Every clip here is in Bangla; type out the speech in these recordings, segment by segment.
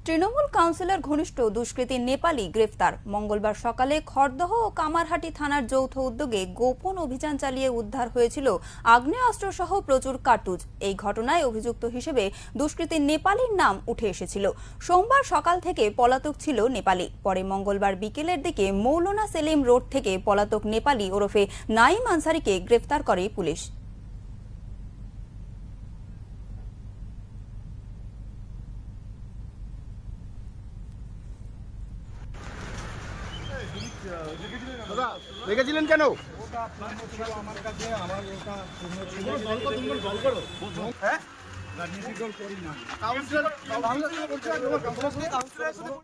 তৃণমূল কাউন্সিলর ঘনিষ্ঠ দুষ্কৃতী নেপালি গ্রেফতার। মঙ্গলবার সকালে খড়দহ ও কামারহাটি থানার যৌথ উদ্যোগে গোপন অভিযান চালিয়ে উদ্ধার হয়েছিল আগ্নেয়াস্ত্র সহ প্রচুর কার্তুজ। এই ঘটনায় অভিযুক্ত হিসেবে দুষ্কৃতী নেপালির নাম উঠে এসেছিল। সোমবার সকাল থেকে পলাতক ছিল নেপালি। পরে মঙ্গলবার বিকেলের দিকে মৌলানা সেলিম রোড থেকে পলাতক নেপালি ওরফে নাইম আনসারিকে গ্রেফতার করে পুলিশ। রেখেছিলেন কেন?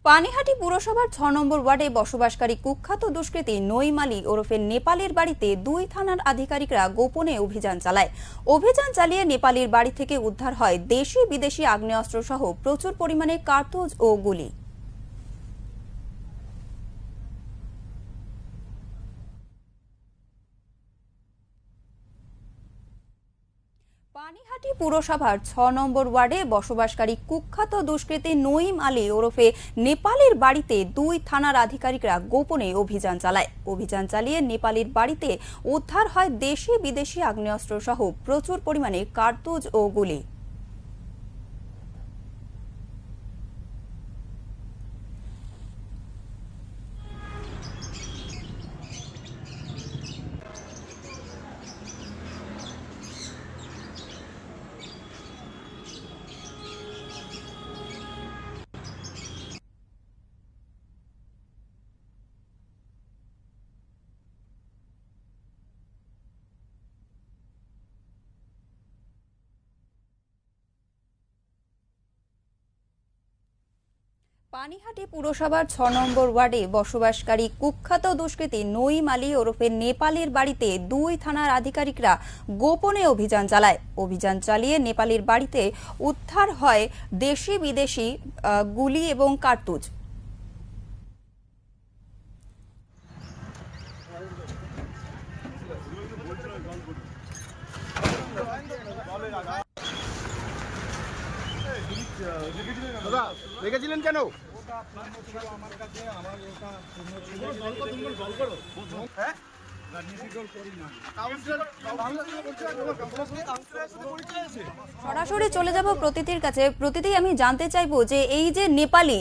পানিহাটি পুরসভার ৬ নম্বর ওয়ার্ডে বসবাসকারী কুখ্যাত দুষ্কৃতী নঈম আলী ওরফে নেপালের বাড়িতে ২ থানার আধিকারিকরা গোপনে অভিযান চালায়। অভিযান চালিয়ে নেপালের বাড়ি থেকে উদ্ধার হয় দেশি বিদেশি আগ্নেয়াস্ত্র সহ প্রচুর পরিমাণে কার্তুজ ও গুলি। পানিহাটি পুরসভার ৬ নম্বর ওয়ার্ডে বসবাসকারী কুখ্যাত দুষ্কৃতী নঈম আলী ওরফে নেপালের বাড়িতে ২ থানার আধিকারিকরা গোপনে অভিযান চালায়। অভিযান চালিয়ে নেপালের বাড়িতে উদ্ধার হয় দেশি বিদেশি আগ্নেয়াস্ত্র সহ প্রচুর পরিমাণে কার্তুজ ও গুলি। পানিহাটি পুরসভার ৬ নম্বর ওয়ার্ডে বসবাসকারী কুখ্যাত দুষ্কৃতী নঈম আলী ওরফে নেপালের বাড়িতে ২ থানার আধিকারিকরা গোপনে অভিযান চালায়। অভিযান চালিয়ে নেপালের বাড়িতে উদ্ধার হয় দেশি বিদেশি গুলি এবং কার্তুজ। রেখেছিলেন কেন? সরাসরি চলে যাব প্রতীতির কাছে। প্রতীতি, আমি জানতে চাইবো যে এই যে নেপালি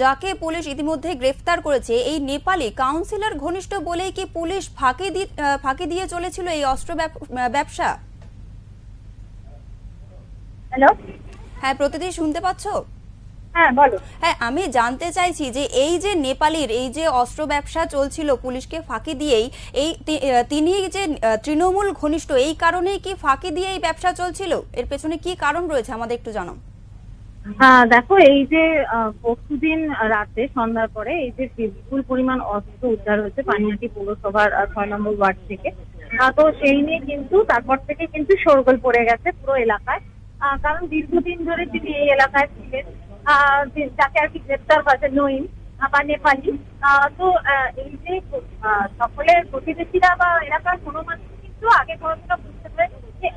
যাকে পুলিশ ইতিমধ্যে গ্রেফতার করেছে, এই নেপালি কাউন্সিলর ঘনিষ্ঠ বলেই কি পুলিশ ফাঁকি দিয়ে চলেছিল এই অস্ত্র ব্যবসা? হ্যালো, হ্যাঁ প্রতীতি, শুনতে পাচ্ছ? হ্যাঁ বলো। হ্যাঁ, আমি জানতে চাইছি যে এই যে নেপালির এই যে অস্ত্র ব্যবসা চলছিল পুলিশকে ফাঁকি দিয়েই, তিনি যে তৃণমূল ঘনিষ্ঠ, এই কারণেই কি ফাঁকি দিয়ে এই ব্যবসা চলছিল? এর পেছনে কি কারণ রয়েছে আমাদের একটু জানাও। দেখো, এই যে পরশুদিন রাতে সন্ধ্যার পরে এই যে বিপুল পরিমাণ অস্ত্র উদ্ধার হয়েছে পানিহাটি পৌরসভার ৬ নম্বর ওয়ার্ড থেকে, তো সেই নিয়ে কিন্তু তারপর থেকে কিন্তু শোরগোল পড়ে গেছে পুরো এলাকায়। কারণ দীর্ঘদিন ধরে তিনি এই এলাকায় ছিলেন, যাকে আর কি গ্রেপ্তার করেছে নঈম বা নেপালি। তো এই যে সকলের প্রতিবেশীরা বা এলাকার কোনো মানুষ কিন্তু আগে কোনোদিনও বুঝতে পারে যে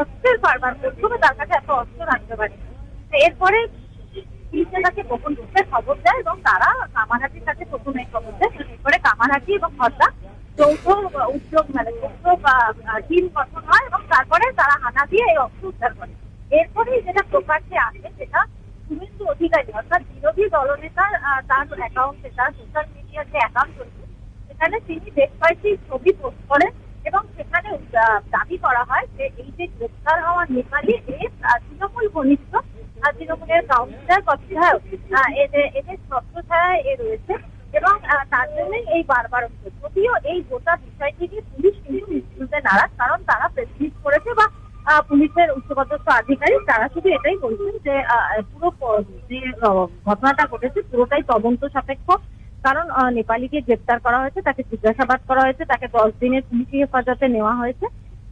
অস্ত্রের কারবার করতে হবে, তার কাছে এত অস্ত্র রাখতে পারে। এরপরে পুলিশ তাকে গোপন সূত্রে খবর দেয় এবং তারা কামারহাটির কাছে প্রথমে খবর দেয়। এরপরে কামারহাটি এবং খড়দা যৌথ উদ্যোগ মানে যৌথ টিম গঠন হয় এবং তারপরে তারা হানা দিয়ে এই অস্ত্র উদ্ধার করে। এরপরে যেটা প্রকাশ্যে আসে সেটা শুভেন্দু অধিকারী অর্থাৎ বিরোধী দলনেতার তার অ্যাকাউন্টে, তার সোশ্যাল মিডিয়ার যে অ্যাকাউন্ট রয়েছে সেখানে তিনি বেশ কয়েকটি ছবি পোস্ট করেন এবং সেখানে দাবি করা হয় যে এই যে গ্রেপ্তার হওয়া নেপালি তৃণমূল ঘনিষ্ঠ, তৃণমূলের কাউন্সিলর বিধায়ক, এদের ছত্রছায়ায় রয়েছে এবং তার জন্যই এই বারবার যদিও এই গোটা বিষয়টি নিয়ে পুলিশ কিন্তু নিশ্চিন্তে নারাজ, কারণ তারা প্রেস মিট করেছে বা পুলিশের উচ্চপদস্থ আধিকারিক তারা শুধু এটাই বলছেন যে পুরো যে ঘটনাটা ঘটেছে পুরোটাই তদন্ত সাপেক্ষ। কারণ নেপালিকে গ্রেপ্তার করা হয়েছে, তাকে জিজ্ঞাসাবাদ করা হয়েছে, তাকে 10 দিনের পুলিশি হেফাজতে নেওয়া হয়েছে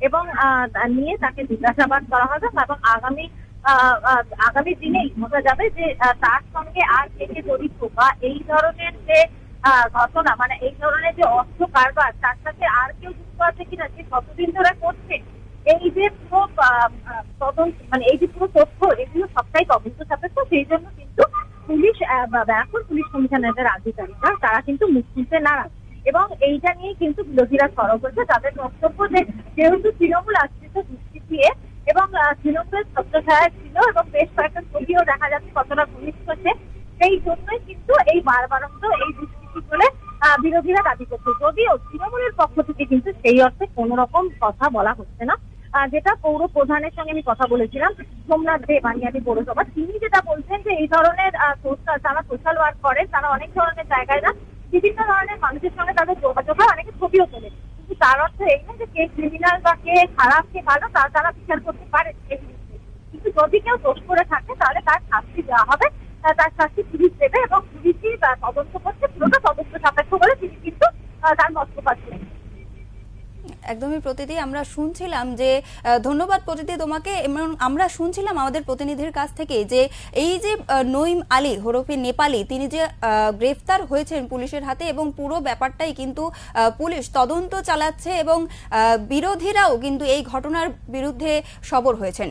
এবং নিয়ে তাকে জিজ্ঞাসাবাদ করা হবে এবং আগামী দিনেই বোঝা যাবে যে তার সঙ্গে আর কে জড়িত বা এই ধরনের যে ঘটনা, মানে এই ধরনের যে অস্ত্র কারবার, তার সাথে আর কেউ যুক্ত আছে কিনা, যে কতদিন ধরে করছে। এই যে পুরো তদন্ত মানে এই যে পুরো তথ্য, এগুলো সবটাই তদন্ত সাপেক্ষ। সেই জন্য কিন্তু ব্যারাকপুর পুলিশ কমিশনারেটের আধিকারিকরা তারা কিন্তু মুখ খুলতে নারাজ এবং এইটা নিয়ে কিন্তু বিরোধীরা সরব হয়েছে। তাদের বক্তব্য যে যেহেতু তৃণমূল আশ্রিত দুষ্কৃতী এবং তৃণমূলের ছত্রছায়া ছিল এবং বেশ কয়েকটা ছবিও দেখা যাচ্ছে কতটা ঘনিষ্ঠ সে, সেই জন্যই কিন্তু এই বারবারন্ত এই দুষ্কৃতী বলে বিরোধীরা দাবি করছে। যদিও তৃণমূলের পক্ষ থেকে কিন্তু সেই অর্থে কোন রকম কথা বলা হচ্ছে না। যেটা পৌর প্রধানের সঙ্গে আমি কথা বলেছিলাম, সোমনাথ দে, বানিয়াটি পৌরসভা, তিনি যেটা বলছেন যে এই ধরনের যারা সোশ্যাল ওয়ার্ক করেন তারা অনেক ধরনের জায়গায় না বিভিন্ন ধরনের মানুষের সঙ্গে তাদের যোগাযোগ হয়, অনেকে ছবিও তোলে, কিন্তু তার অর্থ এই না যে কে ক্রিমিনাল বা কে খারাপ কে ভালো তারা বিচার করতে পারে। কিন্তু যদি কেউ দোষ করে থাকে তাহলে তার শাস্তি দেওয়া হবে, তার শাস্তি পুলিশ দেবে এবং পুলিশই তদন্ত করছে, পুরোটা তদন্ত সাপেক্ষ বলে তিনি কিন্তু তার মন্তব্য পাচ্ছেন। একদমই প্রতিদি আমরা শুনছিলাম যে ধন্যবাদ প্রতিদি তোমাকে। এবং আমরা শুনছিলাম আমাদের প্রতিনিধির কাছ থেকে যে এই যে নঈম আলী ওরফে নেপালি তিনি যে গ্রেফতার হয়েছেন পুলিশের হাতে এবং পুরো ব্যাপারটাই কিন্তু পুলিশ তদন্ত চালাচ্ছে এবং বিরোধীরাও কিন্তু এই ঘটনার বিরুদ্ধে সরব হয়েছেন।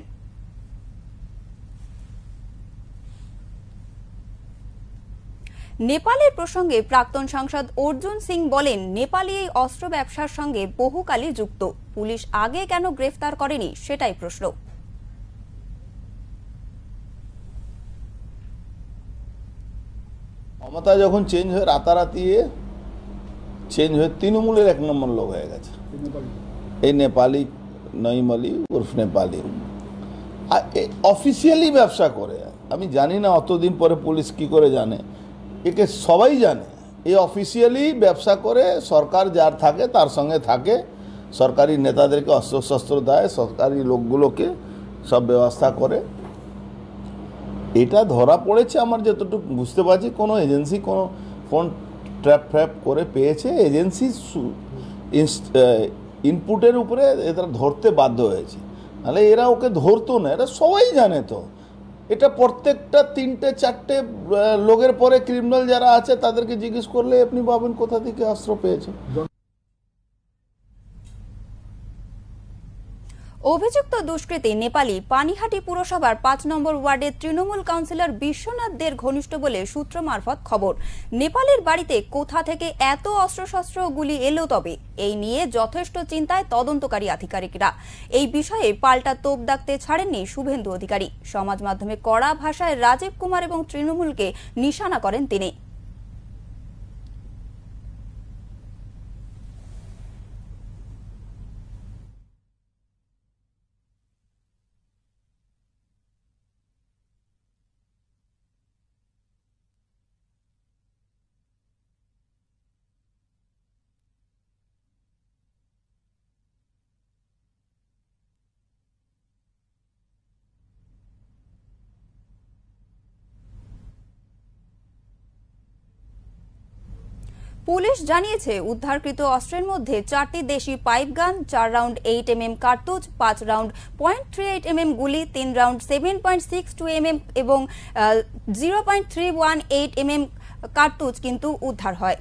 নেপালের প্রসঙ্গে প্রাক্তন সাংসদ অর্জুন সিং বলেন, নেপালি এই অস্ত্র ব্যবসার সঙ্গে বহুকালই যুক্ত, পুলিশ আগে কেন গ্রেফতার করেনি সেটাই প্রশ্ন। ক্ষমতা যখন চেঞ্জ হয়ে রাতারাতি চেঞ্জ হয়ে তৃণমূলের 1 নম্বর লোক হয়ে গেছে এই নেপালি নঈম আলী উর্ফ নেপালি। অফিসিয়ালি ব্যবসা করে, আমি জানি না অতদিন পরে পুলিশ কি করে জানে, একে সবাই জানে। এই অফিসিয়ালি ব্যবসা করে, সরকার যার থাকে তার সঙ্গে থাকে, সরকারি নেতাদেরকে অস্ত্রশস্ত্র দেয়, সরকারি লোকগুলোকে সব ব্যবস্থা করে। এটা ধরা পড়েছে আমার যতটুকু বুঝতে পারছি, কোনো এজেন্সি কোনো ফোন ট্র্যাপ করে পেয়েছে, এজেন্সি ইনপুটের উপরে এটা ধরতে বাধ্য হয়েছে, নাহলে এরা ওকে ধরতো না। এরা সবাই জানে তো, এটা প্রত্যেকটা 3-4 লোকের পরে ক্রিমিনাল যারা আছে তাদেরকে জিজ্ঞেস করলে আপনি পাবেন কোথা থেকে অস্ত্র পেয়েছে। অভিযুক্ত দুষ্কৃতী নেপালি পানিহাটি পুরসভার 5 নম্বর ওয়ার্ডের তৃণমূল কাউন্সিলর বিশ্বনাথ দের ঘনিষ্ঠ বলে সূত্র মারফত খবর। নেপালের বাড়িতে কোথা থেকে এত অস্ত্রশস্ত্র গুলি এলো তবে এই নিয়ে যথেষ্ট চিন্তায় তদন্তকারী আধিকারিকরা। এই বিষয়ে পাল্টা তোপ দাগতে ছাড়েননি শুভেন্দু অধিকারী। সমাজ মাধ্যমে কড়া ভাষায় রাজীব কুমার এবং তৃণমূলকে নিশানা করেন তিনি। পুলিশ জানিয়েছে উদ্ধারকৃত অস্ত্রের মধ্যে 4টি দেশি পাইপ গান, 4 রাউন্ড 8mm কার্তুজ, 5 রাউন্ড .38mm গুলি, 3 রাউন্ড 7.62mm এবং 0.318mm কার্তুজ কিন্তু উদ্ধার হয়।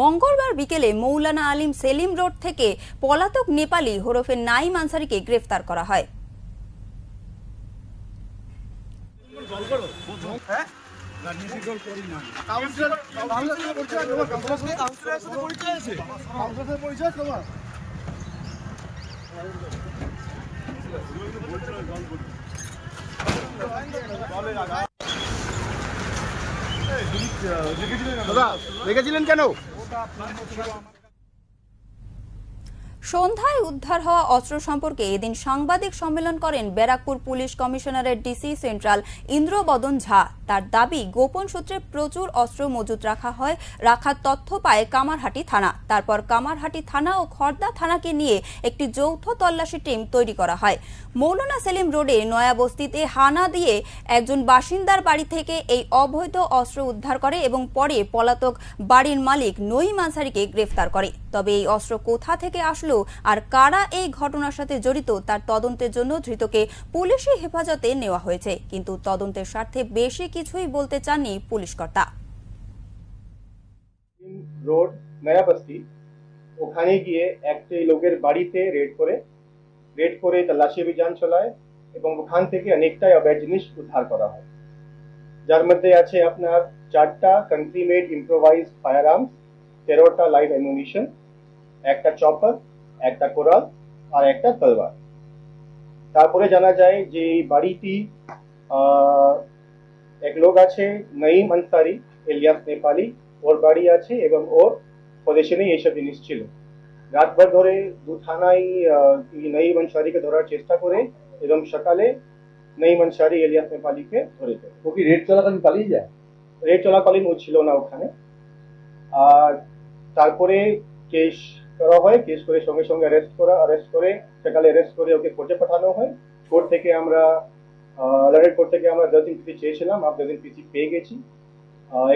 মঙ্গলবার বিকেলে মৌলানা আলিম সেলিম রোড থেকে পলাতক নেপালি ওরফে নাইম আনসারিকে গ্রেফতার করা হয়। দেখেছিলেন কেন? সন্ধ্যায় উদ্ধার হওয়া অস্ত্র সম্পর্কে এদিন সাংবাদিক সম্মেলন করেন ব্যারাকপুর পুলিশ কমিশনারের ডিসি সেন্ট্রাল ইন্দ্রবদন ঝা। তার দাবি, গোপন সূত্রে প্রচুর অস্ত্র মজুত রাখার তথ্য পায় কামারহাটি থানা। তারপর কামারহাটি থানা ও খড়দা থানাকে নিয়ে একটি যৌথ তল্লাশি টিম তৈরি করা হয়। মৌলানা সেলিম রোডে নয়াবস্তিতে হানা দিয়ে একজন বাসিন্দার বাড়ি থেকে এই অবৈধ অস্ত্র উদ্ধার করে এবং পরে পলাতক বাড়ির মালিক নঈম আনসারীকে গ্রেফতার করে। তবে এই অস্ত্র কোথা থেকে আসলো আর কারা এই ঘটনার সাথে জড়িত তার তদন্তের জন্য ধৃতকে পুলিশি হেফাজতে নেওয়া হয়েছে, কিন্তু তদন্তের স্বার্থে বেশি কিছুই বলতে চাননি পুলিশ কর্তা। রোড নয়াবস্তি ওখানে গিয়ে একটি লোকের বাড়িতে রেড করে তল্লাশি অভিযান চালায় এবং ওখান থেকে অনেকটাই অবৈধ জিনিস উদ্ধার করা হয়, যার মধ্যে আছে আপনার 4টা country made improvised fire arms, 13টা লাইভ অ্যামুনিশন, একটা চপার, একটা কোরাল আর একটা তলবার। তারপরে জানা যায় যে এই বাড়িটি এক লোক আছে নঈম আনসারি এলিয়াস নেপালি, ওর বাড়ি আছে এবং ওর পজিশনে এইসব জিনিস ছিল। রাতভর ধরে দু থানায় নঈম আনসারিকে ধরার চেষ্টা করে এবং সকালে নঈম আনসারি এলিয়াস নেপালিকে ধরে দেয়। ও কি রেড চলাকালীন পালিয়ে যায়? রেড চলাকালীন ও ছিল না ওখানে। আর তারপরে কেস করা হয়, কেস করে সঙ্গে সঙ্গে অ্যারেস্ট করে সকালে অ্যারেস্ট করে ওকে কোর্টে পাঠানো হয়। কোর্ট থেকে আমরা লন্ডন কোর্ট থেকে আমরা 10 দিন পিসি চেয়েছিলাম, আমরা 10 দিন পিসি পেয়ে গেছি।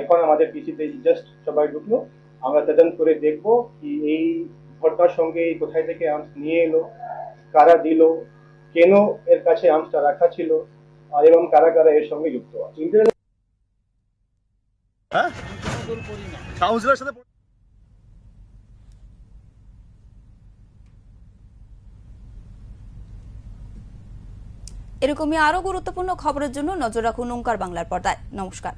এখন আমাদের পিসিতে জাস্ট সবাই ঢুকলো। আমরা তদন্ত করে দেখবো কি এই ঘটনার সঙ্গে কোথায় থেকে আর্মস নিয়ে এলো, কারা দিল, কেন এর কাছে আর্মসটা রাখা ছিল, আর এবং কারা কারা এর সঙ্গে যুক্ত আছে। কাউন্সিলরের সাথে এরকমই আরো গুরুত্বপূর্ণ খবরের জন্য নজর রাখুন ওঙ্কার বাংলার পর্দায়। নমস্কার।